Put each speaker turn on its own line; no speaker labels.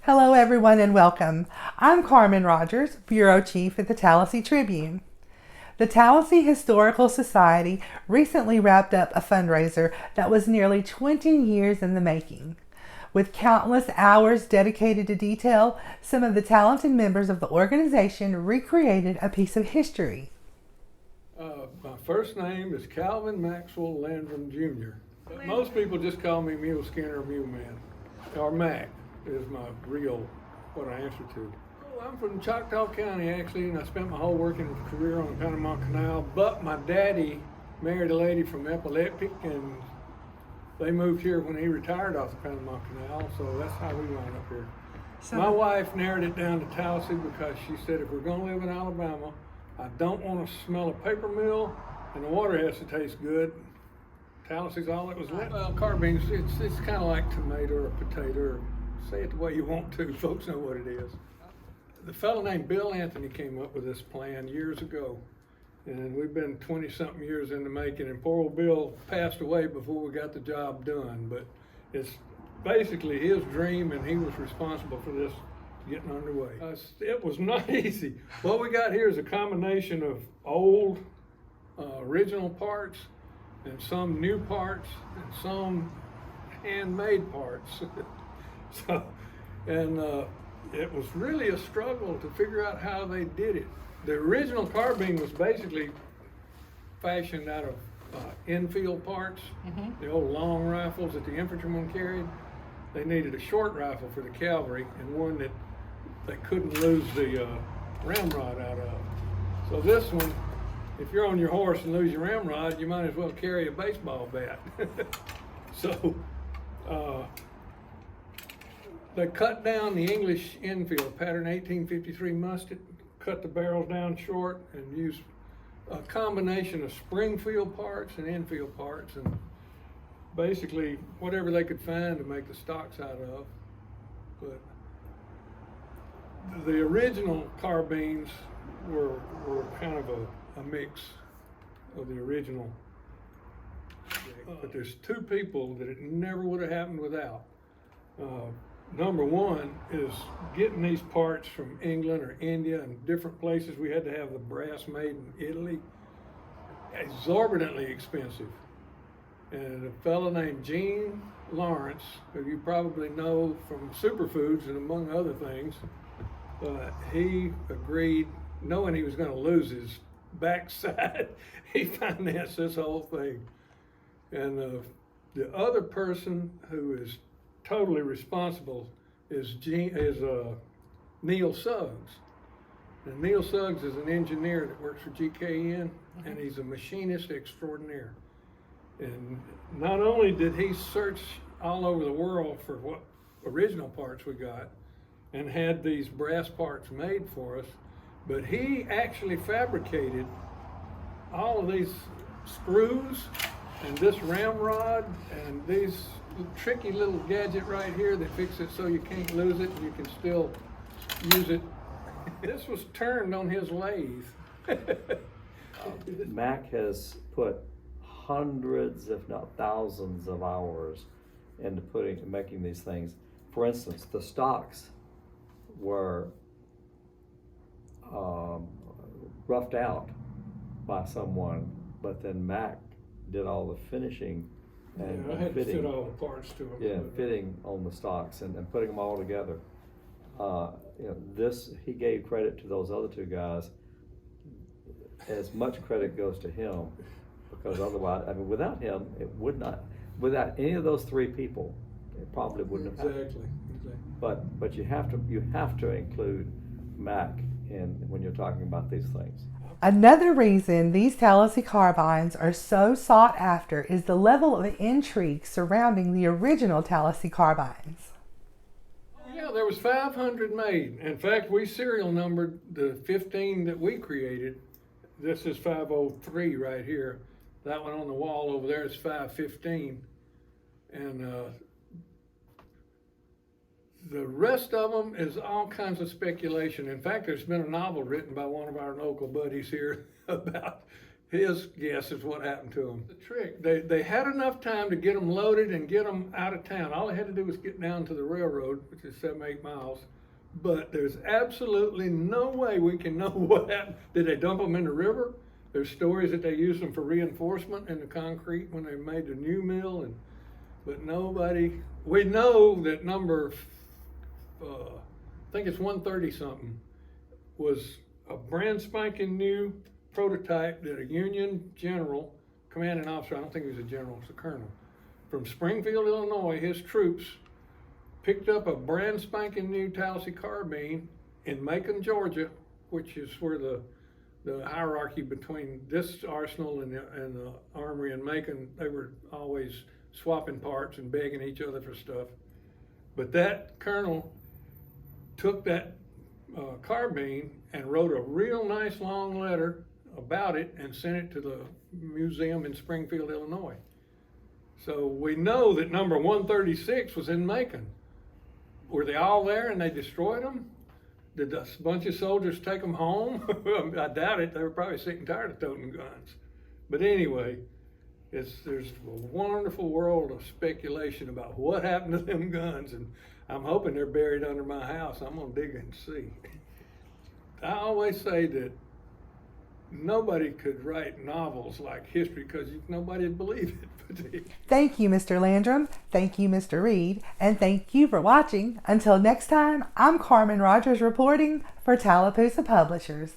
Hello, everyone, and welcome. I'm Carmen Rogers, Bureau Chief at the Tallassee Tribune. The Tallassee Historical Society recently wrapped up a fundraiser that was nearly 20 years in the making. With countless hours dedicated to detail, some of the talented members of the organization recreated a piece of history.
My first name is Calvin Maxwell Landrum Jr. But most people just call me Mule Skinner or Mule Man, or Mac is my real, what I answer to. I'm from Choctaw County actually, and I spent my whole working career on the Panama Canal, but my daddy married a lady from Epileptic, and they moved here when he retired off the Panama Canal, so that's how we wound up here. My wife narrowed it down to Tallassee because she said if we're gonna live in Alabama, I don't want to smell a paper mill, and the water has to taste good. Tallissee's all it was left. Well, carbines, it's kind of like tomato or potato, or say it the way you want to. Folks know what it is. The fellow named Bill Anthony came up with this plan years ago, and we've been 20-something years in the making, and poor old Bill passed away before we got the job done, but it's basically his dream, and he was responsible for this getting underway. It was not easy. What we got here is a combination of old, original parts, and some new parts, and some handmade parts. It was really a struggle to figure out how they did it. The original carbine was basically fashioned out of infield parts, the old long rifles that the infantrymen carried. They needed a short rifle for the cavalry and one that they couldn't lose the ramrod out of. So this one, if you're on your horse and lose your ramrod, you might as well carry a baseball bat. So they cut down the English infield pattern 1853 musket, cut the barrels down short, and used a combination of Springfield parts and infield parts, and basically whatever they could find to make the stocks out of. But the original carbines were kind of a mix of the original. But there's two people that it never would have happened without. Number one is getting these parts from England or India and different places. We had to have the brass made in Italy, exorbitantly expensive. And a fellow named Gene Lawrence, who you probably know from Superfoods and among other things, he agreed, knowing he was going to lose his backside, he financed this whole thing. And the other person who is totally responsible is Neil Suggs. And Neil Suggs is an engineer that works for GKN, and he's a machinist extraordinaire. And not only did he search all over the world for what original parts we got and had these brass parts made for us, but he actually fabricated all of these screws and this ramrod and these tricky little gadget right here that fixes it so you can't lose it and you can still use it. This was turned on his lathe.
Mack has put hundreds, if not thousands, of hours into making these things. For instance, the stocks were roughed out by someone, but then Mack did all the finishing and
I had
fitting.
to fit all the parts to them.
Yeah, fitting on the stocks and putting them all together. He gave credit to those other two guys. As much credit goes to him, because otherwise, without him, it would not. Without any of those three people, it probably wouldn't have happened.
Exactly.
But you have to include Mack when you're talking about these things.
Another reason these Tallassee carbines are so sought after is the level of intrigue surrounding the original Tallassee carbines.
Yeah, there was 500 made. In fact, we serial numbered the 15 that we created. This is 503 right here. That one on the wall over there is 515. And the rest of them is all kinds of speculation. In fact, there's been a novel written by one of our local buddies here about His guess is what happened to them. The trick, they had enough time to get them loaded and get them out of town. All they had to do was get down to the railroad, which is 7-8 miles. But there's absolutely no way we can know what happened. Did they dump them in the river? There's stories that they used them for reinforcement in the concrete when they made the new mill, but nobody. We know that number, I think it's 130 something, was a brand spanking new prototype that a Union general, commanding officer, I don't think he was a general, it was a colonel, from Springfield, Illinois, his troops picked up a brand spanking new Tallassee carbine in Macon, Georgia, which is where the hierarchy between this arsenal and the armory in Macon, they were always swapping parts and begging each other for stuff. But that colonel took that carbine and wrote a real nice long letter about it and sent it to the museum in Springfield, Illinois. So we know that number 136 was in Macon. Were they all there and they destroyed them? Did a bunch of soldiers take them home? I doubt it. They were probably sick and tired of toting guns. But anyway, there's a wonderful world of speculation about what happened to them guns, and I'm hoping they're buried under my house. I'm gonna dig and see. I always say that nobody could write novels like history because nobody would believe it.
Thank you, Mr. Landrum. Thank you, Mr. Reed. And thank you for watching. Until next time, I'm Carmen Rogers reporting for Tallapoosa Publishers.